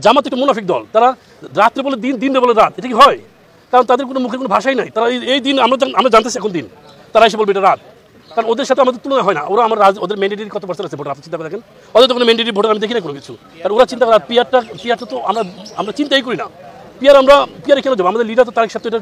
জামাত একটা মুনাফিক দল, তারা রাত্রে বলে দিন, দিনে বলে রাত। এটা কি হয়? কারণ তাদের কোনো মুখে কোনো ভাষাই নাই। তারা এই দিন আমরা জানতেছি এখন দিন, তারা এসে বলবে এটা রাত। কারণ ওদের সাথে আমাদের তুলনা হয় না। ওরা ওদের ম্যান্ডেটের কত পার্সেন্ট আছে ভোটার, আপনি চিন্তা করে দেখেন। ওদের তো কোনো ম্যান্ডেটের ভোটার আমি দেখি না কোনো কিছু। আর ওরা চিন্তা করে পিয়ারটা তো আমরা চিন্তাই করি না। পিয়ারে কেন যাবো? আমাদের লিডার তো তার সাথে এটা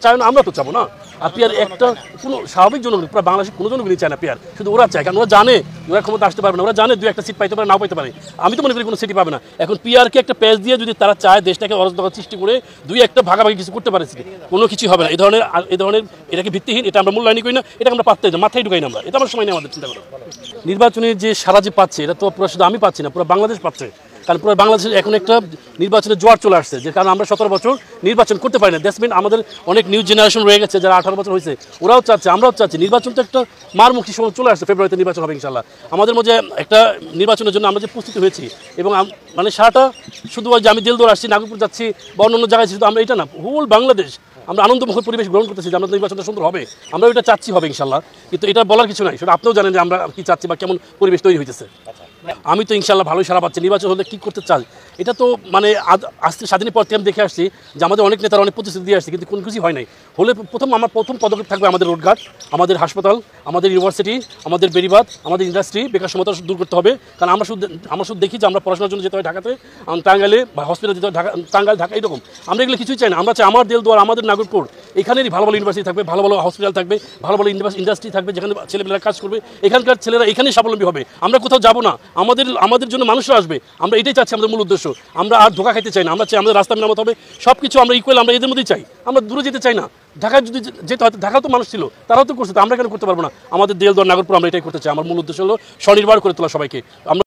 চায় না, আমরা তো চাবো না। আর পিয়ার একটা কোনো স্বাভাবিক জনগণ, পুরো বাংলাদেশের কোনো জনগণই চায় না পিয়ার, শুধু ওরা চায়। কারণ ওরা জানে ওরা ক্ষমতা আসতে পারবে না, ওরা জানে দুই একটা সিট পাইতে পারে, নাও পাইতে পারে। আমি তো মনে করি কোনো সিটি পাবে না। এখন পিয়ারকে একটা প্যাচ দিয়ে যদি তারা চায় দেশটাকে অরাজকতা সৃষ্টি করে দুই একটা ভাগাভাগি কিছু করতে পারে, কোনো কিছু হবে না। এই ধরনের এটাকে ভিত্তিহীন, এটা আমরা মূল্যায়ন করি না, এটা আমরা পাত্তাই না, মাথায় ঢুকাই না আমরা। এটা আমার সময় নেই আমাদের চিন্তা করা। নির্বাচনের যে সারা যে পাচ্ছে, এটা তো পুরো শুধু আমি পাচ্ছি না, পুরো বাংলাদেশ পাচ্ছে। কারণ পুরো বাংলাদেশের এখন একটা নির্বাচনের জোয়ার চলে আসছে, যে কারণ আমরা 17 বছর নির্বাচন করতে পারি না। দ্যাটস মিন আমাদের অনেক নিউ জেনারেশন রয়ে গেছে, যারা 18 বছর হয়েছে, ওরাও চাচ্ছে, আমরাও চাচ্ছি। নির্বাচন তো একটা মারমুখী সময় চলে আসছে, ফেব্রুয়ারিতে নির্বাচন হবে ইনশাল্লাহ। আমাদের মধ্যে একটা নির্বাচনের জন্য আমরা যে প্রস্তুতি হয়েছি, এবং মানে সারাটা শুধু যে আমি দেলদুয়ার আসছি, নাগপুর যাচ্ছি বা অন্য জায়গায়, শুধু আমরা এটা না, হোল বাংলাদেশ আমরা আনন্দমুখর পরিবেশ গ্রহণ করতেছি যে আমাদের নির্বাচনটা সুন্দর হবে। আমরা এটা চাচ্ছি হবে ইনশাল্লাহ। কিন্তু এটা বলার কিছু নাই, সেটা আপনিও জানেন যে আমরা কি চাচ্ছি বা কেমন পরিবেশ তৈরি হইতেছে। আমি তো ইনশাল্লাহ ভালোই সারা পাচ্ছি। নির্বাচন হলে কী করতে চাই, এটা তো মানে আজকে স্বাধীনের পর থেকে আমি দেখে আসছি যে আমাদের অনেক নেতারা অনেক প্রতিশ্রুতি দিয়ে আসছে, কিন্তু কোনো কিছুই হয় নাই। হলে আমার প্রথম পদক্ষেপ থাকবে আমাদের রোডঘাট, আমাদের হাসপাতাল, আমাদের ইউনিভার্সিটি, আমাদের বেড়িবাঁধ, আমাদের ইন্ডাস্ট্রি, বেকার সমতা দূর করতে হবে। কারণ আমরা শুধু দেখি যে আমরা পড়াশোনার জন্য যেতে হয় ঢাকাতে, টাঙ্গাইলে বা হসপিটালে যেতে হয় টাঙ্গাইল, ঢাকা, এরকম। আমরা এগুলো কিছুই চাই না। আমরা চাই আমার দেলদুয়ার, আমাদের নাগরপুর, এখানেরই ভালো ভালো ইউনিভার্সিটি থাকবে, ভালো ভালো হসপিটাল থাকবে, ভালো ভালো ইন্ডাস্ট্রি থাকবে, যেখানে ছেলেমেয়েরা কাজ করবে, এখানকার ছেলেরা এখানেই স্বাবলম্বী হবে। আমরা কোথাও যাবো না, আমাদের জন্য মানুষরা আসবে। আমরা এটাই চাচ্ছি, আমাদের মূল উদ্দেশ্য। আমরা আর ধোকা খাইতে চাই না। আমরা চাই আমাদের রাস্তা মেরামত হবে, সব কিছু আমরা ইকুয়াল, আমরা এদের মধ্যেই চাই। আমরা দূরে যেতে চাই না। ঢাকায় যদি যেতে হয়, ঢাকাও তো মানুষ ছিল, তারাও তো করছে, আমরা কেন করতে পারবো না? আমাদের দেলদুয়ার, নাগরপুর, আমরা এটাই করতে চাই। আমার মূল উদ্দেশ্য হলো স্বনির্ভর করে তোলা সবাইকে। আমরা